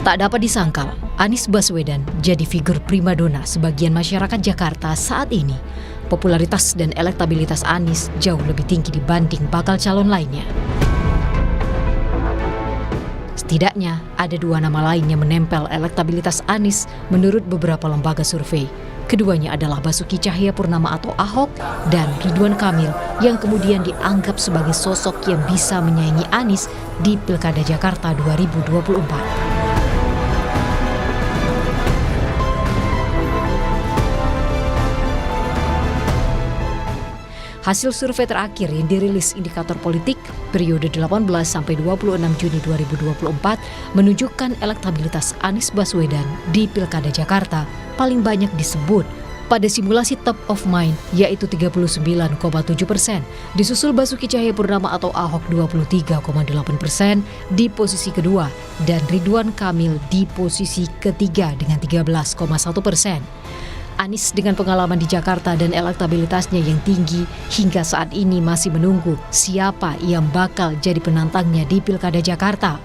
Tak dapat disangkal, Anies Baswedan jadi figur primadona sebagian masyarakat Jakarta saat ini. Popularitas dan elektabilitas Anies jauh lebih tinggi dibanding bakal calon lainnya. Setidaknya ada dua nama lain yang menempel elektabilitas Anies menurut beberapa lembaga survei. Keduanya adalah Basuki Cahayapurnama atau Ahok dan Ridwan Kamil yang kemudian dianggap sebagai sosok yang bisa menyaingi Anies di Pilkada Jakarta 2024. Hasil survei terakhir yang dirilis Indikator Politik periode 18 sampai 26 Juni 2024 menunjukkan elektabilitas Anies Baswedan di Pilkada Jakarta paling banyak disebut pada simulasi top of mind yaitu 39,7%, disusul Basuki Cahayapurnama atau Ahok 23,8% di posisi kedua dan Ridwan Kamil di posisi ketiga dengan 13,1%. Anies dengan pengalaman di Jakarta dan elektabilitasnya yang tinggi hingga saat ini masih menunggu siapa yang bakal jadi penantangnya di Pilkada Jakarta.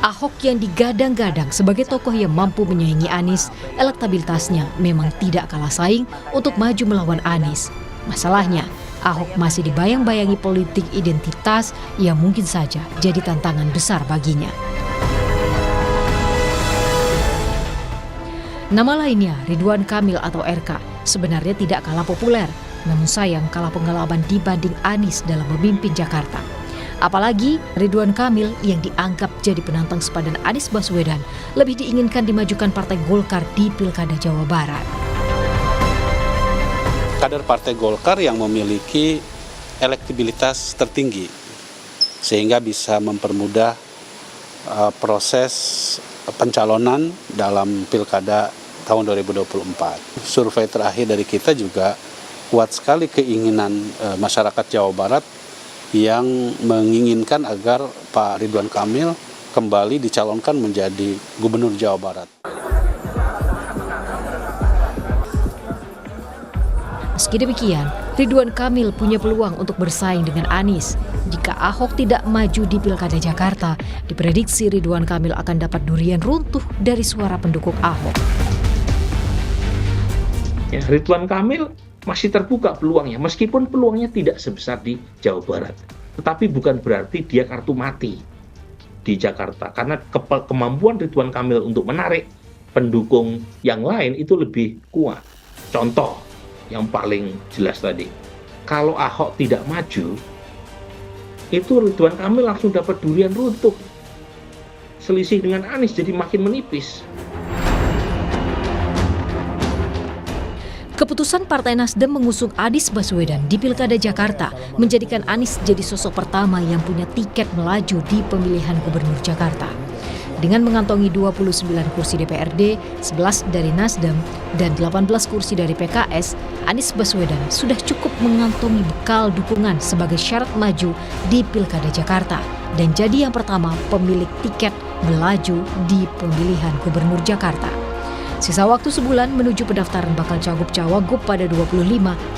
Ahok yang digadang-gadang sebagai tokoh yang mampu menyaingi Anies, elektabilitasnya memang tidak kalah saing untuk maju melawan Anies. Masalahnya, Ahok masih dibayang-bayangi politik identitas yang mungkin saja jadi tantangan besar baginya. Nama lainnya, Ridwan Kamil atau RK, sebenarnya tidak kalah populer, namun sayang kalah pengalaman dibanding Anies dalam memimpin Jakarta. Apalagi Ridwan Kamil yang dianggap jadi penantang sepadan Anies Baswedan lebih diinginkan dimajukan Partai Golkar di Pilkada Jawa Barat. Kader Partai Golkar yang memiliki elektabilitas tertinggi, sehingga bisa mempermudah proses pencalonan dalam Pilkada tahun 2024. Survei terakhir dari kita juga kuat sekali keinginan masyarakat Jawa Barat yang menginginkan agar Pak Ridwan Kamil kembali dicalonkan menjadi Gubernur Jawa Barat. Meski demikian, Ridwan Kamil punya peluang untuk bersaing dengan Anies. Jika Ahok tidak maju di Pilkada Jakarta, diprediksi Ridwan Kamil akan dapat durian runtuh dari suara pendukung Ahok. Ya, Ridwan Kamil masih terbuka peluangnya, meskipun peluangnya tidak sebesar di Jawa Barat. Tetapi bukan berarti dia kartu mati di Jakarta, karena kemampuan Ridwan Kamil untuk menarik pendukung yang lain itu lebih kuat. Contoh yang paling jelas tadi, kalau Ahok tidak maju, itu Ridwan Kamil langsung dapat durian runtuh. Selisih dengan Anies jadi makin menipis. Keputusan Partai Nasdem mengusung Anies Baswedan di Pilkada Jakarta menjadikan Anies jadi sosok pertama yang punya tiket melaju di pemilihan Gubernur Jakarta. Dengan mengantongi 29 kursi DPRD, 11 dari Nasdem, dan 18 kursi dari PKS, Anies Baswedan sudah cukup mengantongi bekal dukungan sebagai syarat maju di Pilkada Jakarta dan jadi yang pertama pemilik tiket melaju di pemilihan Gubernur Jakarta. Sisa waktu sebulan menuju pendaftaran bakal Cagup-Cawagup pada 25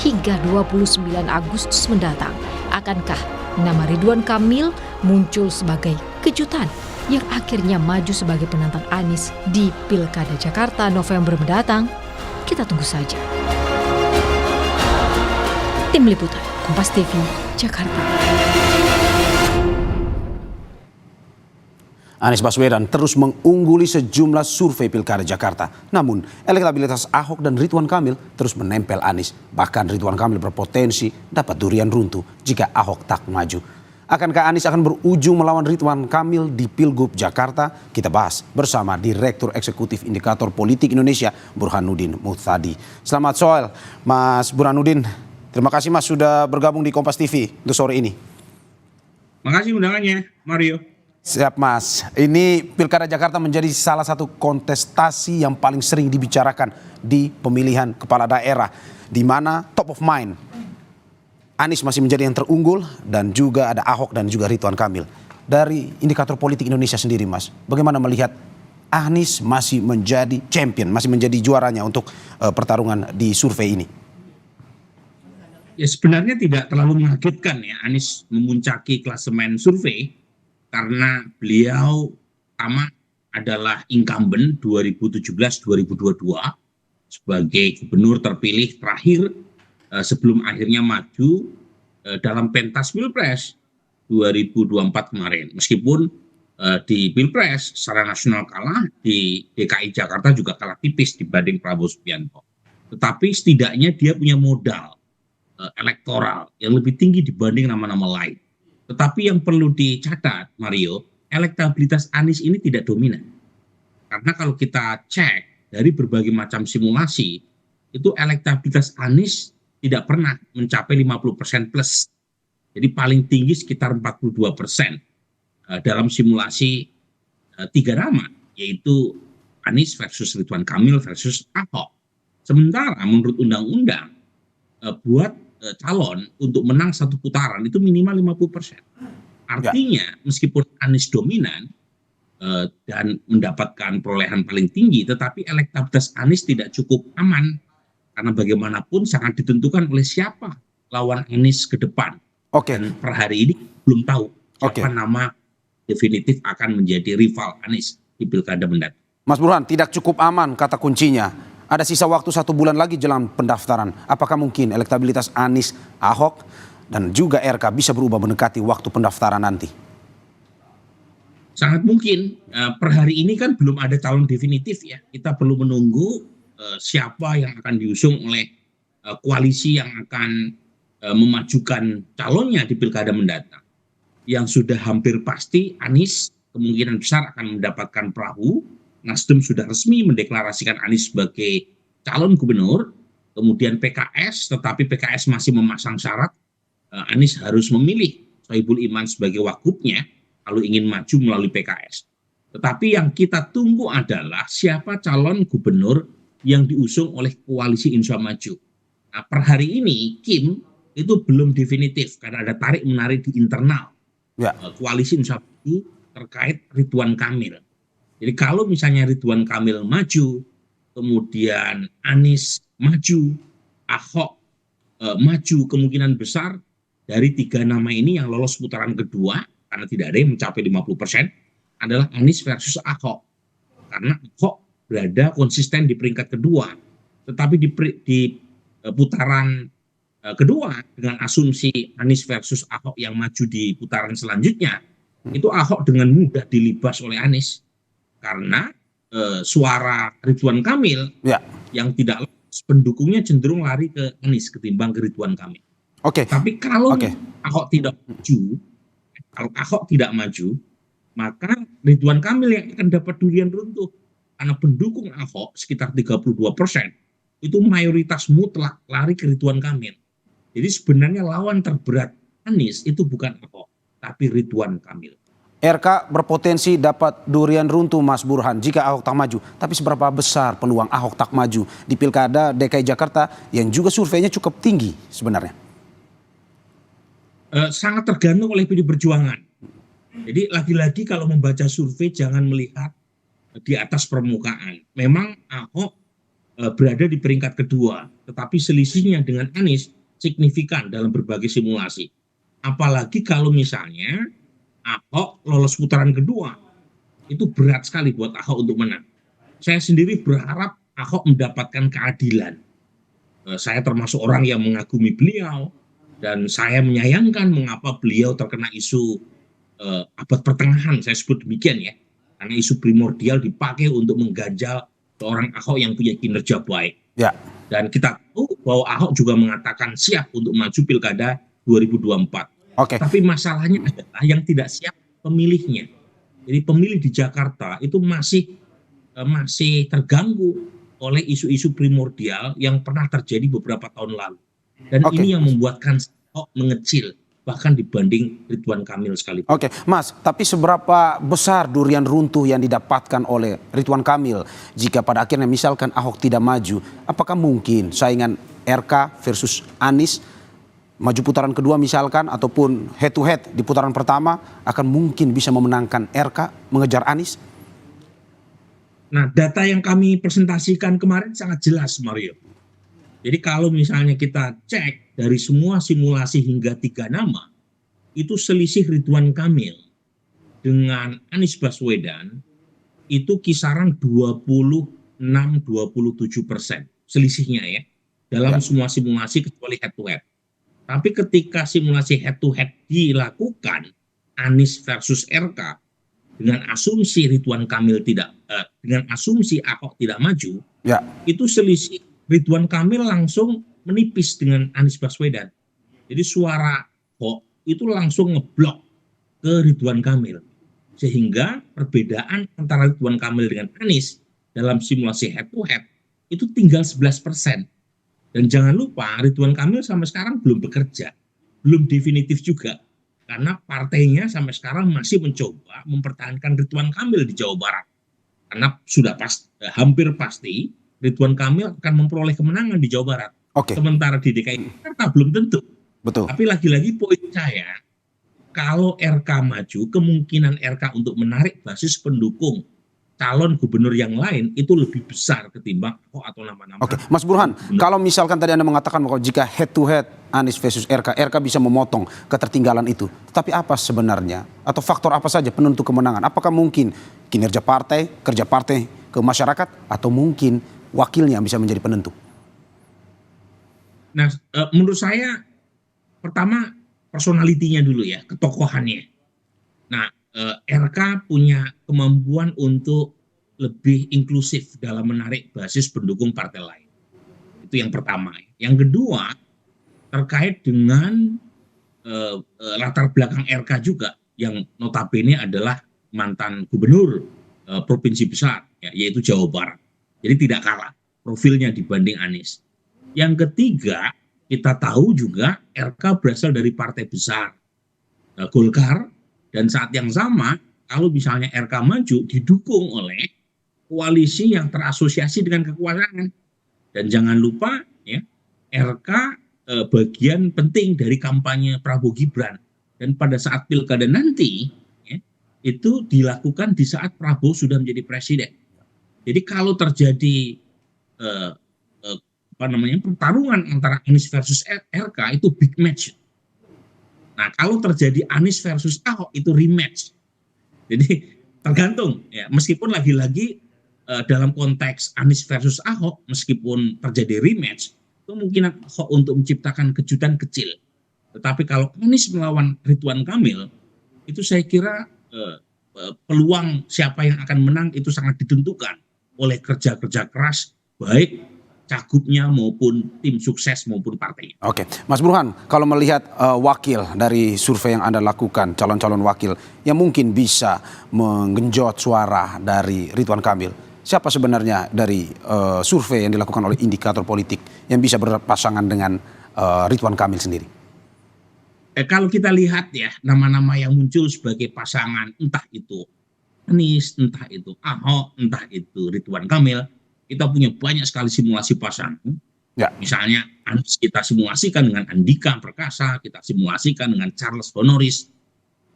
hingga 29 Agustus mendatang. Akankah nama Ridwan Kamil muncul sebagai kejutan yang akhirnya maju sebagai penantang Anies di Pilkada Jakarta November mendatang? Kita tunggu saja. Tim Liputan, Kompas TV, Jakarta. Anies Baswedan terus mengungguli sejumlah survei Pilkada Jakarta. Namun, elektabilitas Ahok dan Ridwan Kamil terus menempel Anies. Bahkan Ridwan Kamil berpotensi dapat durian runtuh jika Ahok tak maju. Akankah Anies akan berujung melawan Ridwan Kamil di Pilgub Jakarta? Kita bahas bersama Direktur Eksekutif Indikator Politik Indonesia, Burhanuddin Muhtadi. Selamat sore, Mas Burhanuddin. Terima kasih Mas sudah bergabung di Kompas TV untuk sore ini. Makasih undangannya, Mario. Siap Mas, ini Pilkada Jakarta menjadi salah satu kontestasi yang paling sering dibicarakan di pemilihan kepala daerah, di mana top of mind Anies masih menjadi yang terunggul dan juga ada Ahok dan juga Ridwan Kamil. Dari Indikator Politik Indonesia sendiri Mas, bagaimana melihat Anies masih menjadi champion, masih menjadi juaranya untuk pertarungan di survei ini? Ya sebenarnya tidak terlalu mengagetkan ya Anies memuncaki klasemen survei karena beliau pertama adalah incumbent 2017-2022 sebagai gubernur terpilih terakhir sebelum akhirnya maju dalam pentas Pilpres 2024 kemarin. Meskipun di Pilpres secara nasional kalah, di DKI Jakarta juga kalah tipis dibanding Prabowo Subianto. Tetapi setidaknya dia punya modal elektoral yang lebih tinggi dibanding nama-nama lain. Tetapi yang perlu dicatat, Mario, elektabilitas Anies ini tidak dominan. Karena kalau kita cek dari berbagai macam simulasi, itu elektabilitas Anies tidak pernah mencapai 50% plus. Jadi paling tinggi sekitar 42% dalam simulasi 3 nama, yaitu Anies versus Ridwan Kamil versus Ahok. Sementara menurut undang-undang, buat calon untuk menang satu putaran itu minimal 50%. Artinya meskipun Anies dominan dan mendapatkan perolehan paling tinggi, tetapi elektabilitas Anies tidak cukup aman karena bagaimanapun sangat ditentukan oleh siapa lawan Anies ke depan. Dan per hari ini belum tahu siapa nama definitif akan menjadi rival Anies di pilkada mendatang. Mas Burhan, tidak cukup aman kata kuncinya. Ada sisa waktu 1 bulan lagi jelang pendaftaran. Apakah mungkin elektabilitas Anies, Ahok, dan juga RK bisa berubah mendekati waktu pendaftaran nanti? Sangat mungkin. Per hari ini kan belum ada calon definitif ya. Kita perlu menunggu siapa yang akan diusung oleh koalisi yang akan memajukan calonnya di pilkada mendatang. Yang sudah hampir pasti Anies kemungkinan besar akan mendapatkan perahu. Nasdem sudah resmi mendeklarasikan Anies sebagai calon gubernur, kemudian PKS, tetapi PKS masih memasang syarat Anies harus memilih Sohibul Iman sebagai wagubnya kalau ingin maju melalui PKS. Tetapi yang kita tunggu adalah siapa calon gubernur yang diusung oleh koalisi Indonesia Maju. Nah, per hari ini Kim itu belum definitif karena ada tarik-menarik di internal koalisi Indonesia Maju terkait Ridwan Kamil. Jadi kalau misalnya Ridwan Kamil maju, kemudian Anies maju, Ahok maju, kemungkinan besar dari 3 nama ini yang lolos putaran kedua, karena tidak ada yang mencapai 50%, adalah Anies versus Ahok. Karena Ahok berada konsisten di peringkat kedua. Tetapi di putaran kedua, dengan asumsi Anies versus Ahok yang maju di putaran selanjutnya, itu Ahok dengan mudah dilibas oleh Anies. Karena suara Ridwan Kamil yang tidak lolos, pendukungnya cenderung lari ke Anies ketimbang ke Ridwan Kamil. Tapi kalau Ahok tidak maju, maka Ridwan Kamil yang akan dapat durian runtuh. Karena pendukung Ahok sekitar 32% itu mayoritas mutlak lari ke Ridwan Kamil. Jadi sebenarnya lawan terberat Anies itu bukan Ahok, tapi Ridwan Kamil. RK berpotensi dapat durian runtuh, Mas Burhan, jika Ahok tak maju. Tapi seberapa besar peluang Ahok tak maju di pilkada DKI Jakarta yang juga surveinya cukup tinggi sebenarnya? Sangat tergantung oleh PD Perjuangan. Jadi lagi-lagi kalau membaca survei jangan melihat di atas permukaan. Memang Ahok berada di peringkat kedua, tetapi selisihnya dengan Anies signifikan dalam berbagai simulasi. Apalagi kalau misalnya Ahok lolos putaran kedua, itu berat sekali buat Ahok untuk menang. Saya sendiri berharap Ahok mendapatkan keadilan. Saya termasuk orang yang mengagumi beliau, dan saya menyayangkan mengapa beliau terkena isu abad pertengahan, saya sebut demikian ya. Karena isu primordial dipakai untuk mengganjal seorang Ahok yang punya kinerja baik. Dan kita tahu bahwa Ahok juga mengatakan siap untuk maju pilkada 2024. Tapi masalahnya adalah yang tidak siap pemilihnya. Jadi pemilih di Jakarta itu masih terganggu oleh isu-isu primordial yang pernah terjadi beberapa tahun lalu. Dan ini yang membuatkan Ahok mengecil bahkan dibanding Ridwan Kamil sekalipun. Mas, tapi seberapa besar durian runtuh yang didapatkan oleh Ridwan Kamil jika pada akhirnya misalkan Ahok tidak maju? Apakah mungkin saingan RK versus Anies maju putaran kedua misalkan, ataupun head to head di putaran pertama akan mungkin bisa memenangkan RK mengejar Anies? Nah, data yang kami presentasikan kemarin sangat jelas, Mario. Jadi kalau misalnya kita cek dari semua simulasi hingga 3 nama, itu selisih Ridwan Kamil dengan Anies Baswedan itu kisaran 26-27% selisihnya ya dalam semua simulasi kecuali head to head. Tapi ketika simulasi head to head dilakukan Anies versus RK dengan asumsi Ridwan Kamil dengan asumsi Ahok tidak maju, itu selisih Ridwan Kamil langsung menipis dengan Anies Baswedan. Jadi suara Ahok itu langsung ngeblok ke Ridwan Kamil. Sehingga perbedaan antara Ridwan Kamil dengan Anies dalam simulasi head to head itu tinggal 11%. Dan jangan lupa Ridwan Kamil sampai sekarang belum bekerja, belum definitif juga. Karena partainya sampai sekarang masih mencoba mempertahankan Ridwan Kamil di Jawa Barat. Karena sudah hampir pasti Ridwan Kamil akan memperoleh kemenangan di Jawa Barat. Sementara di DKI Jakarta belum tentu. Betul. Tapi lagi-lagi poin saya, kalau RK maju, kemungkinan RK untuk menarik basis pendukung calon gubernur yang lain itu lebih besar ketimbang Ahok atau nama-nama. Mas Burhan, kalau misalkan tadi Anda mengatakan bahwa jika head to head Anies versus RK bisa memotong ketertinggalan itu, tapi apa sebenarnya atau faktor apa saja penentu kemenangan? Apakah mungkin kinerja partai, kerja partai ke masyarakat, atau mungkin wakilnya bisa menjadi penentu? Nah, menurut saya pertama personalitinya dulu ya, ketokohannya. Nah, RK punya kemampuan untuk lebih inklusif dalam menarik basis pendukung partai lain. Itu yang pertama. Yang kedua, terkait dengan latar belakang RK juga, yang notabene adalah mantan gubernur provinsi besar, ya, yaitu Jawa Barat. Jadi tidak kalah profilnya dibanding Anies. Yang ketiga, kita tahu juga RK berasal dari partai besar, Golkar. Dan saat yang sama, kalau misalnya RK maju, didukung oleh koalisi yang terasosiasi dengan kekuasaan. Dan jangan lupa, ya, RK bagian penting dari kampanye Prabowo Gibran. Dan pada saat pilkada nanti, ya, itu dilakukan di saat Prabowo sudah menjadi presiden. Jadi kalau terjadi pertarungan antara Anies versus RK, itu big match. Nah, kalau terjadi Anies versus Ahok itu rematch. Jadi tergantung ya, meskipun lagi-lagi dalam konteks Anies versus Ahok, meskipun terjadi rematch, kemungkinan Ahok untuk menciptakan kejutan kecil. Tetapi kalau Anies melawan Ridwan Kamil, itu saya kira peluang siapa yang akan menang itu sangat ditentukan oleh kerja-kerja keras, baik cagupnya maupun tim sukses maupun partainya. Mas Burhan, kalau melihat wakil dari survei yang Anda lakukan, calon-calon wakil yang mungkin bisa menggenjot suara dari Ridwan Kamil, siapa sebenarnya dari survei yang dilakukan oleh indikator politik yang bisa berpasangan dengan Ridwan Kamil sendiri? Kalau kita lihat ya, nama-nama yang muncul sebagai pasangan, entah itu Anies, entah itu Ahok, entah itu Ridwan Kamil, kita punya banyak sekali simulasi pasangan. Ya. Misalnya Anies kita simulasikan dengan Andika Perkasa, kita simulasikan dengan Charles Honoris,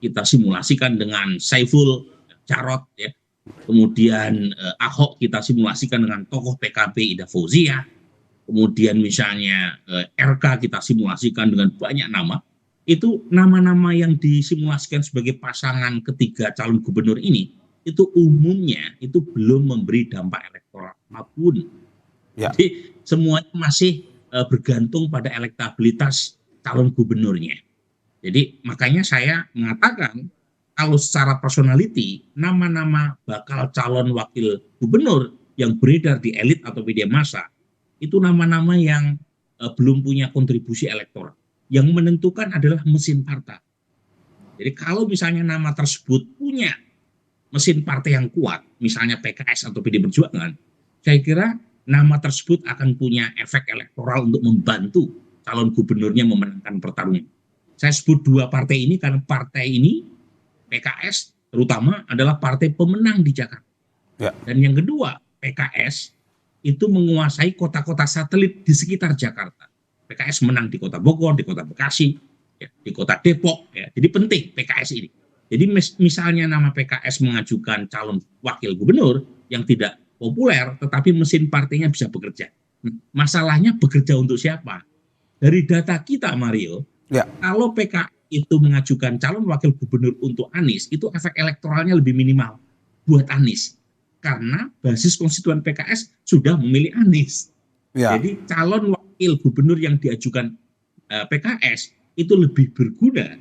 kita simulasikan dengan Saiful Jarot, ya. Kemudian Ahok kita simulasikan dengan tokoh PKB Ida Fauzia, kemudian misalnya RK kita simulasikan dengan banyak nama. Itu nama-nama yang disimulasikan sebagai pasangan ketiga calon gubernur ini, itu umumnya itu belum memberi dampak elektoral apapun. Ya. Jadi semuanya masih bergantung pada elektabilitas calon gubernurnya. Jadi makanya saya mengatakan kalau secara personality, nama-nama bakal calon wakil gubernur yang beredar di elit atau media massa, itu nama-nama yang belum punya kontribusi elektoral. Yang menentukan adalah mesin partai. Jadi kalau misalnya nama tersebut punya mesin partai yang kuat, misalnya PKS atau PD Perjuangan, saya kira nama tersebut akan punya efek elektoral untuk membantu calon gubernurnya memenangkan pertarungan. Saya sebut dua partai ini karena partai ini, PKS terutama, adalah partai pemenang di Jakarta. Ya. Dan yang kedua, PKS itu menguasai kota-kota satelit di sekitar Jakarta. PKS menang di kota Bogor, di kota Bekasi, ya, di kota Depok. Ya. Jadi penting PKS ini. Jadi misalnya nama PKS mengajukan calon wakil gubernur yang tidak populer, tetapi mesin partainya bisa bekerja. Masalahnya bekerja untuk siapa? Dari data kita, Mario, ya, kalau PKS itu mengajukan calon wakil gubernur untuk Anies, itu efek elektoralnya lebih minimal buat Anies. karena basis konstituen PKS sudah memilih Anies. Ya. Jadi calon wakil gubernur yang diajukan PKS itu lebih berguna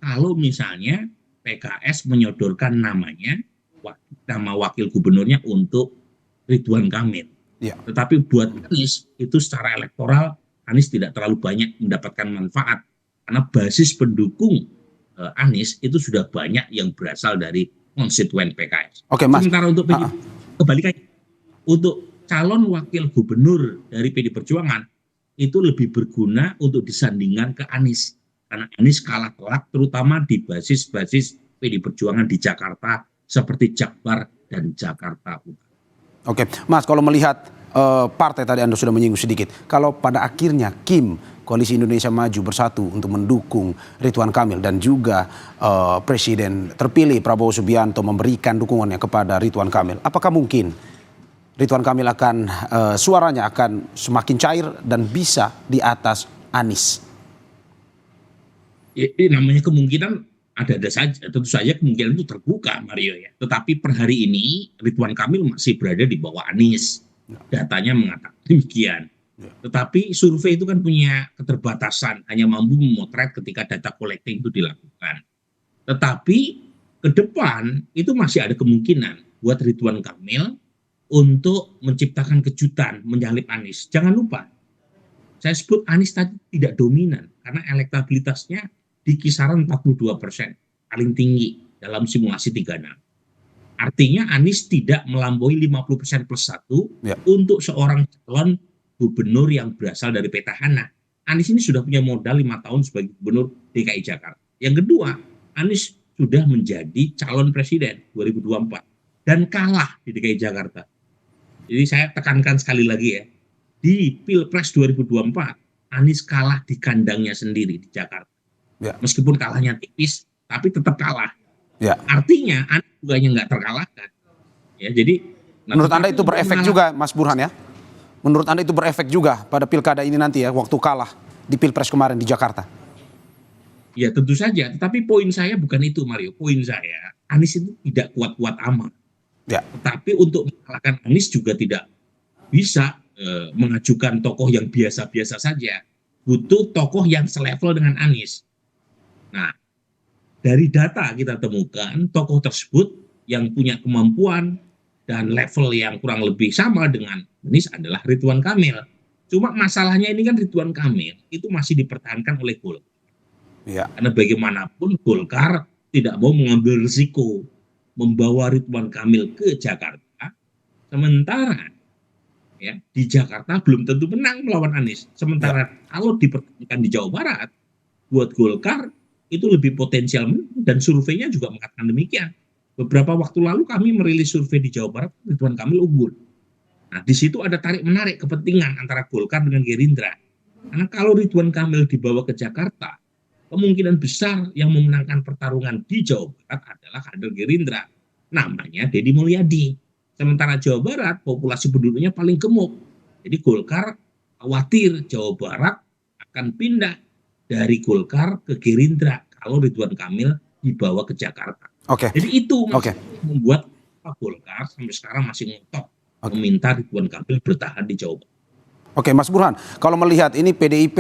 kalau misalnya PKS menyodorkan namanya, nama wakil gubernurnya untuk Ridwan Kamil. Ya. Tetapi buat Anies itu secara elektoral Anies tidak terlalu banyak mendapatkan manfaat karena basis pendukung Anies itu sudah banyak yang berasal dari konstituen PKS. Oke, Mas. Sementara untuk kebalikannya, untuk calon wakil gubernur dari PD Perjuangan itu lebih berguna untuk disandingkan ke Anies. Karena Anies kalah telak terutama di basis-basis PD Perjuangan di Jakarta seperti Jakbar dan Jakarta Utara. Oke, Mas, kalau melihat partai tadi Anda sudah menyinggung sedikit, kalau pada akhirnya Koalisi Indonesia Maju bersatu untuk mendukung Ridwan Kamil dan juga Presiden terpilih Prabowo Subianto memberikan dukungannya kepada Ridwan Kamil, apakah mungkin Ridwan Kamil akan suaranya akan semakin cair dan bisa di atas Anies? Ini namanya kemungkinan ada saja, tentu saja kemungkinan itu terbuka, Mario ya. Tetapi per hari ini Ridwan Kamil masih berada di bawah Anies. Datanya mengatakan demikian. Tetapi survei itu kan punya keterbatasan, hanya mampu memotret ketika data collecting itu dilakukan. Tetapi ke depan itu masih ada kemungkinan buat Ridwan Kamil untuk menciptakan kejutan menyalip Anies. Jangan lupa, saya sebut Anies tadi tidak dominan karena elektabilitasnya di kisaran 42%, paling tinggi dalam simulasi 36. Artinya Anies tidak melampaui 50% plus 1 untuk seorang calon gubernur yang berasal dari petahana. Anies ini sudah punya modal 5 tahun sebagai gubernur DKI Jakarta. Yang kedua, Anies sudah menjadi calon presiden 2024 dan kalah di DKI Jakarta. Jadi saya tekankan sekali lagi ya, di Pilpres 2024 Anies kalah di kandangnya sendiri di Jakarta. Meskipun kalahnya tipis, tapi tetap kalah. Artinya Anies juga nggak terkalahkan. Ya, jadi menurut Anda itu berefek juga, Mas Burhan ya? Menurut Anda itu berefek juga pada pilkada ini nanti ya, waktu kalah di Pilpres kemarin di Jakarta? Ya tentu saja, tetapi poin saya bukan itu, Mario. Poin saya, Anies itu tidak kuat-kuat amat. Tetapi untuk mengalahkan Anies juga tidak bisa mengajukan tokoh yang biasa-biasa saja. Butuh tokoh yang selevel dengan Anies. Nah, dari data kita temukan tokoh tersebut yang punya kemampuan dan level yang kurang lebih sama dengan Anies adalah Ridwan Kamil. Cuma masalahnya ini kan Ridwan Kamil itu masih dipertahankan oleh Golkar. Karena bagaimanapun Golkar tidak mau mengambil risiko membawa Ridwan Kamil ke Jakarta, sementara ya di Jakarta belum tentu menang melawan Anies. Sementara kalau dipertandingkan di Jawa Barat, buat Golkar itu lebih potensial menang dan surveinya juga mengatakan demikian. Beberapa waktu lalu kami merilis survei di Jawa Barat, Ridwan Kamil unggul. Nah, di situ ada tarik-menarik kepentingan antara Golkar dengan Gerindra. Karena kalau Ridwan Kamil dibawa ke Jakarta, kemungkinan besar yang memenangkan pertarungan di Jawa Barat adalah kader Gerindra. Namanya Deddy Mulyadi. Sementara Jawa Barat, populasi penduduknya paling gemuk. Jadi Golkar khawatir Jawa Barat akan pindah dari Golkar ke Gerindra kalau Ridwan Kamil dibawa ke Jakarta. Jadi itu membuat Golkar sampai sekarang masih ngotot meminta Ridwan Kamil bertahan di Jawa Barat. Mas Burhan, kalau melihat ini PDIP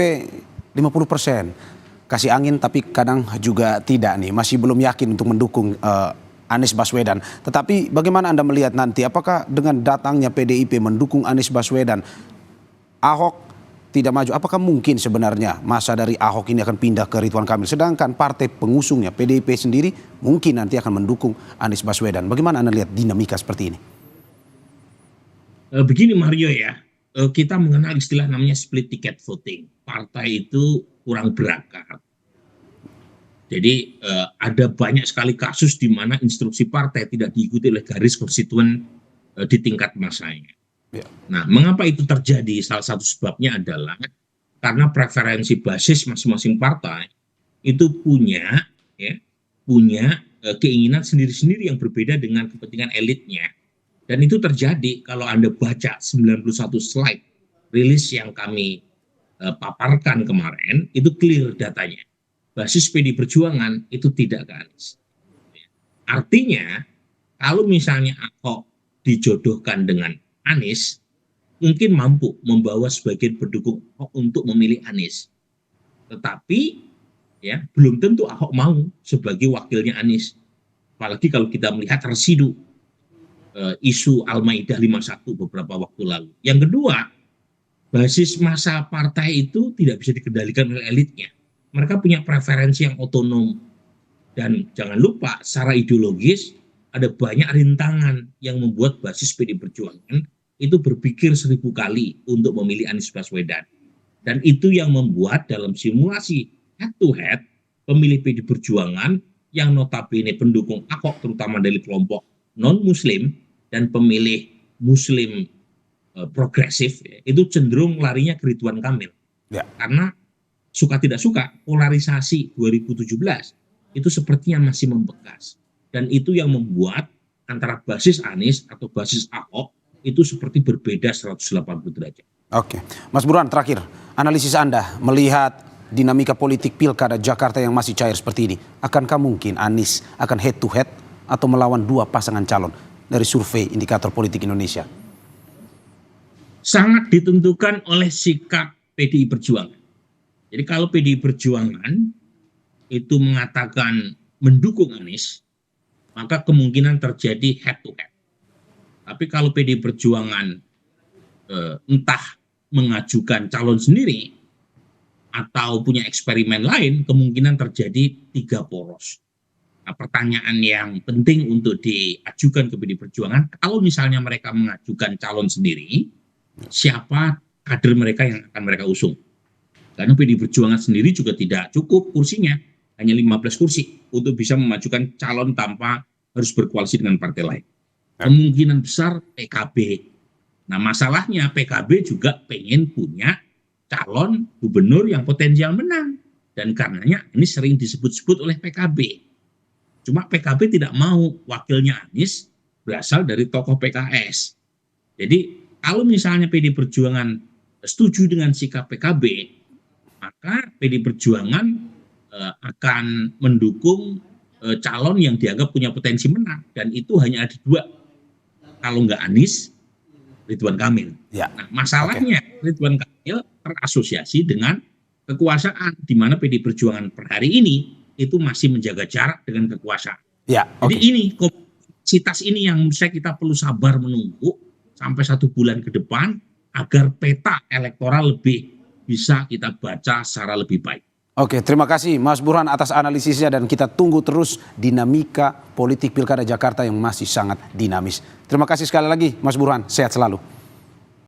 50%, kasih angin tapi kadang juga tidak nih, masih belum yakin untuk mendukung Anies Baswedan. Tetapi bagaimana Anda melihat nanti, apakah dengan datangnya PDIP mendukung Anies Baswedan, Ahok tidak maju, apakah mungkin sebenarnya masa dari Ahok ini akan pindah ke Ridwan Kamil, sedangkan partai pengusungnya PDIP sendiri mungkin nanti akan mendukung Anies Baswedan. Bagaimana Anda lihat dinamika seperti ini? Begini Mario ya, kita mengenal istilah namanya split ticket voting. Partai itu kurang berakar. Jadi ada banyak sekali kasus di mana instruksi partai tidak diikuti oleh garis konstituen di tingkat masanya. Nah, mengapa itu terjadi? Salah satu sebabnya adalah karena preferensi basis masing-masing partai itu punya keinginan sendiri-sendiri yang berbeda dengan kepentingan elitnya. Dan itu terjadi kalau Anda baca 91 slide rilis yang kami paparkan kemarin, itu clear datanya. Basis PD Perjuangan itu tidak ke Anies. Artinya, kalau misalnya Ahok dijodohkan dengan Anies, mungkin mampu membawa sebagian pendukung Ahok untuk memilih Anies. Tetapi ya belum tentu Ahok mau sebagai wakilnya Anies. Apalagi kalau kita melihat residu isu Al-Maidah 51 beberapa waktu lalu. Yang kedua, basis massa partai itu tidak bisa dikendalikan oleh elitnya. Mereka punya preferensi yang otonom. Dan jangan lupa, secara ideologis ada banyak rintangan yang membuat basis PD Perjuangan itu berpikir 1000 kali untuk memilih Anies Baswedan. Dan itu yang membuat dalam simulasi head to head, pemilih PD Perjuangan yang notabene pendukung Ahok terutama dari kelompok non-muslim dan pemilih muslim progresif itu cenderung larinya ke Ridwan Kamil. Ya. Karena suka tidak suka polarisasi 2017 itu sepertinya masih membekas. Dan itu yang membuat antara basis Anies atau basis Ahok itu seperti berbeda 180 derajat. Oke, Mas Burhan, terakhir, analisis Anda melihat dinamika politik Pilkada Jakarta yang masih cair seperti ini, akankah mungkin Anies akan head to head atau melawan dua pasangan calon dari survei indikator politik Indonesia? Sangat ditentukan oleh sikap PDI Perjuangan. Jadi kalau PDI Perjuangan itu mengatakan mendukung Anies, maka kemungkinan terjadi head to head. Tapi kalau PDI Perjuangan entah mengajukan calon sendiri atau punya eksperimen lain, kemungkinan terjadi 3 poros. Nah, pertanyaan yang penting untuk diajukan ke PDI Perjuangan, kalau misalnya mereka mengajukan calon sendiri, siapa kader mereka yang akan mereka usung? Karena PDI Perjuangan sendiri juga tidak cukup kursinya, hanya 15 kursi untuk bisa memajukan calon tanpa harus berkoalisi dengan partai lain. Kemungkinan besar PKB. Nah, masalahnya PKB juga pengen punya calon gubernur yang potensial menang. Dan karenanya ini sering disebut-sebut oleh PKB. Cuma PKB tidak mau wakilnya Anies berasal dari tokoh PKS. Jadi kalau misalnya PDI Perjuangan setuju dengan sikap PKB, maka PDI Perjuangan akan mendukung calon yang dianggap punya potensi menang. Dan itu hanya ada 2. Kalau nggak Anies, Ridwan Kamil. Ya. Nah, masalahnya Ridwan Kamil terasosiasi dengan kekuasaan, di mana PDI Perjuangan per hari ini itu masih menjaga jarak dengan kekuasaan. Ya, Jadi ini kompleksitas ini yang menurut saya kita perlu sabar menunggu sampai 1 bulan ke depan agar peta elektoral lebih bisa kita baca secara lebih baik. Oke, terima kasih Mas Burhan atas analisisnya dan kita tunggu terus dinamika politik Pilkada Jakarta yang masih sangat dinamis. Terima kasih sekali lagi Mas Burhan, sehat selalu.